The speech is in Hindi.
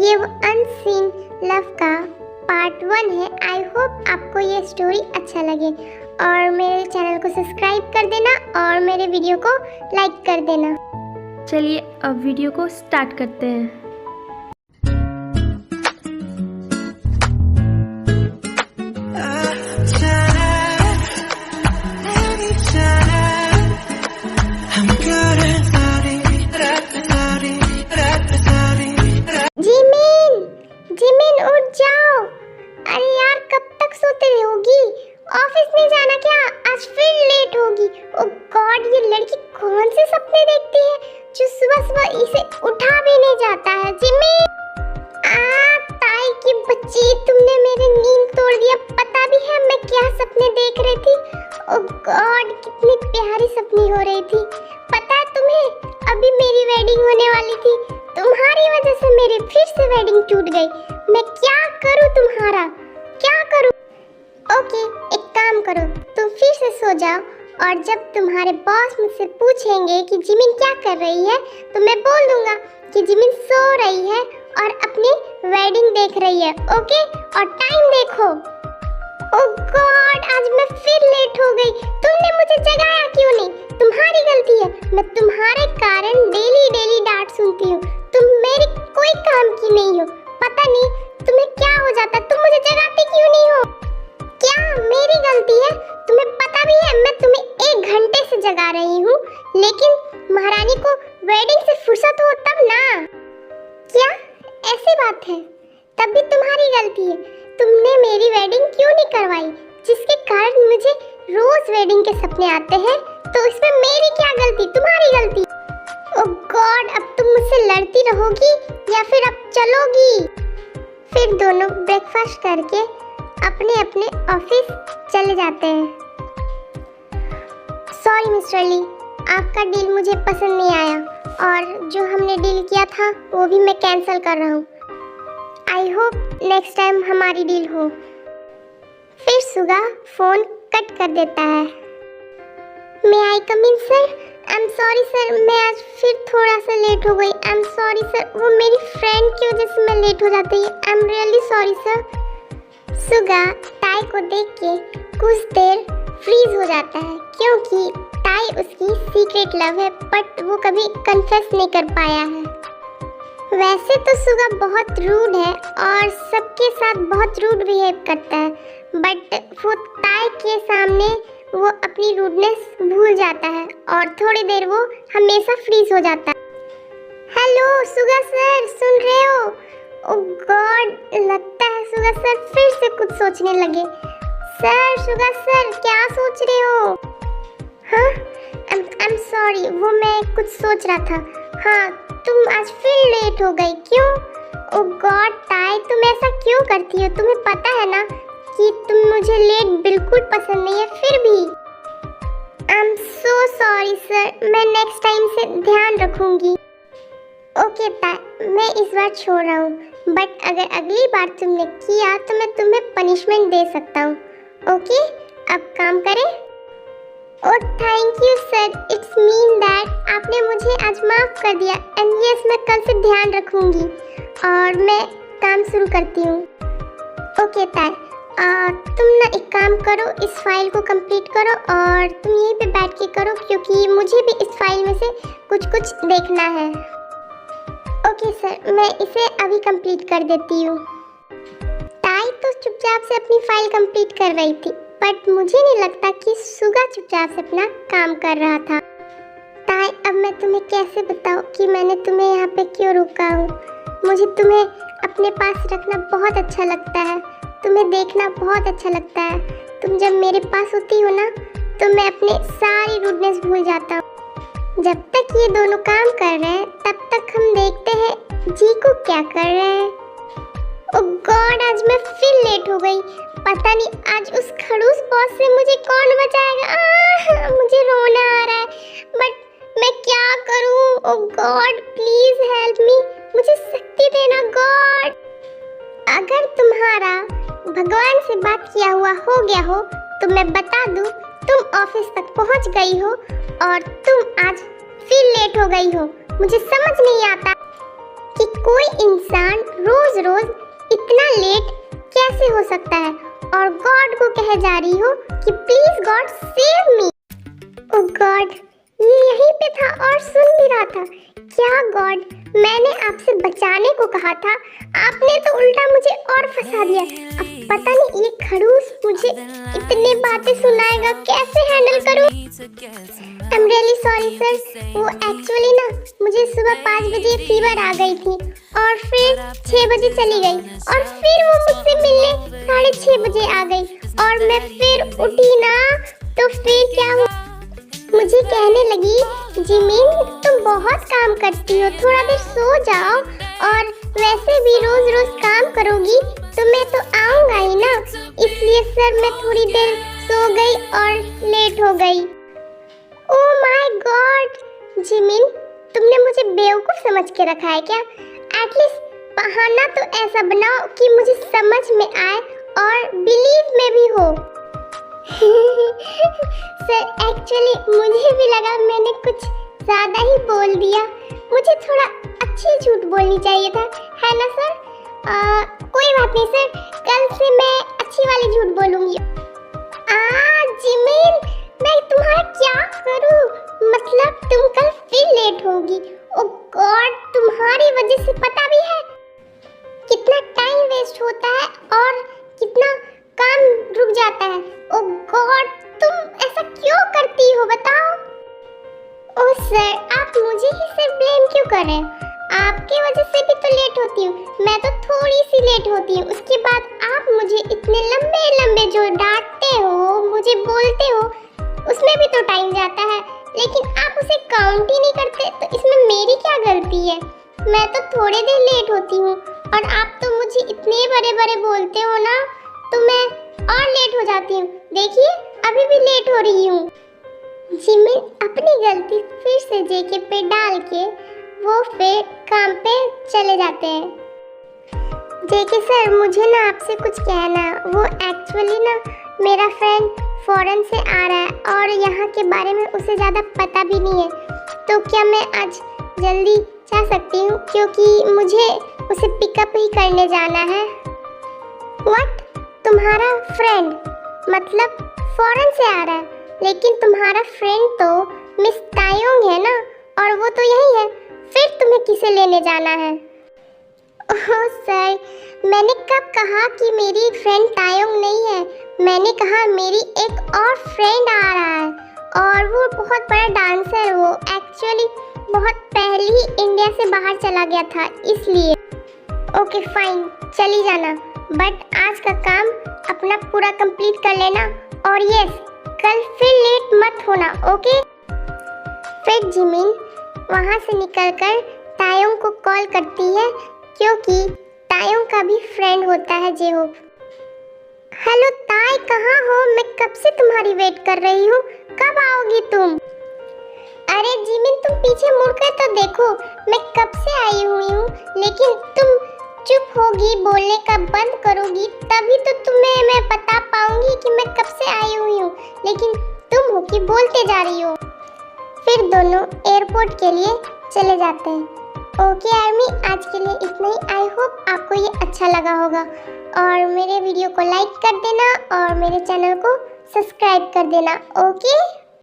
ये वो अनसीन लव का पार्ट 1 है। आई होप आपको ये स्टोरी अच्छा लगे और मेरे चैनल को सब्सक्राइब कर देना और मेरे वीडियो को लाइक कर देना। चलिए अब वीडियो को स्टार्ट करते हैं। जिमिन उठ जाओ। अरे यार कब तक सोते रहोगी? ऑफिस नहीं जाना क्या? आज फिर लेट होगी। ओ गॉड, ये लड़की कौन से सपने देखती है जो सुबह सुबह इसे उठा भी नहीं जाता है। जिमिन, ताई की बच्ची, तुमने मेरी नींद तोड़ दिया। पता भी है मैं क्या सपने देख रही थी? ओ गॉड, कितनी प्यारी सपनी हो रही थी। पता है तुम्हें, अभी मेरी वेडिंग होने वाली थी। तुम्हारी वजह से मेरी फिर से वेडिंग टूट गई। मैं क्या करूं तुम्हारा, क्या करूं? ओके, एक काम करो, तुम फिर से सो जाओ और जब तुम्हारे बॉस मुझसे पूछेंगे कि जिमिन क्या कर रही है तो मैं बोल दूंगा कि जिमिन सो रही है और अपनी वेडिंग देख रही है। ओके, और टाइम देखो। ओह गॉड, आज मैं फिर लेट हो गई। तुमने मुझे जगाया क्यों नहीं? तुम्हारी गलती है। मैं तुम्हारे कारण डेली डांट सुनती हूँ। तुम मेरी कोई काम की नहीं हो। पता नहीं तुम्हें क्या हो जाता, तुम मुझे जगाती क्यों नहीं हो? क्या मेरी गलती है? तुम्हें पता भी है मैं तुम्हें 1 घंटे से जगा रही हूँ, लेकिन महारानी को वेडिंग से फुर्सत हो तब ना। क्या ऐसी बात है? तब भी तुम्हारी गलती है। तुमने मेरी वेडिंग क्यों नहीं करवाई, जिसके कारण मुझे रोज वेडिंग के सपने आते हैं? तो इसमें मेरी क्या गलती, तुम्हारी गलती? ओह गॉड, अब तुम मुझसे लड़ती रहोगी या फिर अब चलोगी? फिर दोनों ब्रेकफास्ट करके अपने अपने ऑफिस चले जाते हैं। सॉरी मिस्टर ली, आपका डील मुझे पसंद नहीं आया और जो हमने डील किया था वो भी मैं कैंसिल कर रहा हूँ। आई होप नेक्स्ट टाइम हमारी डील हो। फिर सुगा फोन कट कर देता है। May I come in sir? I am sorry sir, मैं आज फिर थोड़ा सा लेट हो गई। आई एम सॉरी सर, वो मेरी फ्रेंड की वजह से मैं लेट हो जाती है। I am really sorry sir. Suga tie को देख के कुछ देर फ्रीज हो जाता है क्योंकि टाई उसकी सीक्रेट लव है, बट वो कभी कन्फेस नहीं कर पाया है। वैसे तो सुगा बहुत रूड है और सबके साथ बहुत रूड बिहेव करता है, बट वो टाई के सामने वो अपनी रूडनेस भूल जाता है और थोड़ी देर वो हमेशा फ्रीज हो जाता है। हेलो सुगा सर, सुन रहे हो? ओह गॉड, लगता है सुगा सर फिर से कुछ सोचने लगे। सर, सुगा सर, क्या सोच रहे हो? हाँ, आई एम सॉरी, वो मैं कुछ सोच रहा था। हाँ, तुम आज फिर लेट हो गई, क्यों? ओह गॉड टाई, तुम ऐसा क्यों करती हो? तुम्हें पता है ना कि तुम मुझे लेट बिल्कुल पसंद नहीं है, फिर भी। I am so sorry sir, मैं नेक्स्ट टाइम से ध्यान रखूंगी। ओके टाई, मैं इस बार छोड़ रहा हूँ, बट अगर अगली बार तुमने किया तो मैं तुम्हें पनिशमेंट दे सकता हूँ। ओके, अब काम करें? Oh thank you sir, it's mean that आपने मुझे आज माफ़ कर दिया एंड यस, मैं कल से ध्यान रखूंगी और मैं काम शुरू करती हूँ। ओके टाई, तुम ना एक काम करो, इस फाइल को कंप्लीट करो और तुम यहीं पे बैठ के करो क्योंकि मुझे भी इस फाइल में से कुछ देखना है। ओके सर, मैं इसे अभी कंप्लीट कर देती हूँ। टाई तो चुपचाप से अपनी फाइल कंप्लीट कर रही थी, बट मुझे नहीं लगता कि सुगा चुपचाप से अपना काम कर रहा था। टाई, अब मैं तुम्हें कैसे बताऊँ कि मैंने तुम्हें यहाँ पे क्यों रोका हूँ? मुझे तुम्हें अपने पास रखना बहुत अच्छा लगता है, तुम्हें देखना बहुत अच्छा लगता है। तुम जब मेरे पास होती हो ना तो मैं अपने सारी रूडनेस भूल जाता हूँ। जब तक ये दोनों काम कर रहे हैं तब तक हम देखते हैं जी को क्या कर रहे हैं। ओह गॉड, आज मैं फिर लेट हो गई। पता नहीं आज उस खड़ूस बॉस से मुझे कौन बचाएगा। मुझे रोना आ रहा है, बट मैं क्या करूँ? ओह गॉड, प्लीज हेल्प मी, मुझे शक्ति देना गॉड। अगर तुम्हारा भगवान से बात किया हुआ हो गया हो तो मैं बता दूं, तुम ऑफिस तक पहुंच गई हो और तुम आज फिर लेट हो गई हो। मुझे समझ नहीं आता कि कोई इंसान रोज रोज इतना लेट कैसे हो सकता है और गॉड को कह जा रही हो कि please God save me. Oh God, ये यहीं पे था और सुन भी रहा था। क्या गॉड, मैंने आपसे बचाने को कहा था, आपने तो उल्टा मुझे और फंसा दिया। अब पता नहीं ये खड़ूस मुझे इतने बातें सुनाएगा, कैसे हैंडल करूं। I am really sorry sir, वो एक्चुअली ना मुझे सुबह 5 बजे फीवर आ गई थी और फिर 6 बजे चली गई और फिर वो मुझसे मिलने 6:30 बजे आ गई और मैं फिर उठी ना तो फिर क्या हुआ, मुझे कहने लगी जिमिन तुम बहुत काम करती हो, थोड़ा देर सो जाओ, और वैसे भी रोज रोज काम करोगी तो मैं तो आऊंगा ही ना, इसलिए सर मैं थोड़ी देर सो गई और लेट हो गई। ओह माय गॉड जिमिन, तुमने मुझे बेवकूफ समझ के रखा है क्या? एटलीस्ट बहाना तो ऐसा बनाओ कि मुझे समझ में आए और बिलीव में भी हो। सर एक्चुअली मुझे भी लगा मैंने कुछ ज़्यादा ही बोल दिया, मुझे थोड़ा अच्छी झूठ बोलनी चाहिए था, है ना सर? कोई बात नहीं सर, कल से मैं अच्छी वाली झूठ बोलूँगी। जिमिन, मैं तुम्हारा क्या करूँ? मतलब तुम कल फिर लेट होगी। ओह गॉड, तुम्हारी वजह से पता भी है कितना टाइम वेस्ट होता है और कितना काम रुक जाता है। ओह गॉड, तुम ऐसा क्यों करती हो बताओ? ओह सर, आप मुझे ही सिर्फ ब्लेम क्यों कर रहे हैं? आपके वजह से भी तो लेट होती हूँ, मैं तो थोड़ी सी लेट होती हूँ, उसके बाद आप मुझे इतने लंबे लंबे जो डांटते हो, मुझे बोलते हो, उसमें भी तो टाइम जाता है, लेकिन आप उसे काउंट ही नहीं करते, तो इसमें मेरी क्या गलती है? मैं तो थोड़ी देर लेट होती हूँ और आप तो मुझे इतने बड़े बड़े बोलते हो ना, तो मैं और लेट हो जाती हूँ। देखिए अभी भी लेट हो रही हूँ। जिमिन अपनी गलती फिर से जेके पे डाल के वो फिर काम पे चले जाते हैं। जेके सर, मुझे ना आपसे कुछ कहना, वो एक्चुअली ना मेरा फ्रेंड फॉरेन से आ रहा है और यहाँ के बारे में उसे ज़्यादा पता भी नहीं है, तो क्या मैं आज जल्दी जा सकती हूँ क्योंकि मुझे उसे पिकअप ही करने जाना है। व्हाट, तुम्हारा फ्रेंड मतलब फॉरेन से आ रहा है, लेकिन तुम्हारा फ्रेंड तो मिस तायोंग है ना, और वो तो यही है, फिर तुम्हें किसे लेने जाना है? ओह सर, मैंने कब कहा कि मेरी फ्रेंड तायोंग नहीं है? मैंने कहा मेरी एक और फ्रेंड आ रहा है और वो बहुत बड़ा डांसर है, वो एक्चुअली बहुत पहले ही इंडिया से बाहर चला गया था, इसलिए। ओके फाइन, चली जाना, बट आज का काम अपना पूरा कंप्लीट कर लेना, और यस, कल फिर लेट मत होना, ओके? फिर जिमिन वहाँ से निकलकर तायोंग को कॉल करती है क्योंकि तायोंग का भी फ्रेंड होता है जेहोप। हेलो ताई, कहाँ हो? मैं कब से तुम्हारी वेट कर रही हूँ, कब आओगी तुम? अरे जिमिन, तुम पीछे मुड़कर तो देखो, मैं कब से आई हुई हूँ, लेकिन तुम चुप होगी, बोलने का बंद करोगी, तभी तो तुम्हें मैं बता पाऊंगी कि मैं कब से आई हुई हूँ, लेकिन तुम हो कि बोलते जा रही हो। फिर दोनों एयरपोर्ट के लिए चले जाते हैं। ओके आर्मी, आज के लिए इतना ही। आई होप आपको ये अच्छा लगा होगा और मेरे वीडियो को लाइक कर देना और मेरे चैनल को सब्सक्राइब कर देना। ओके।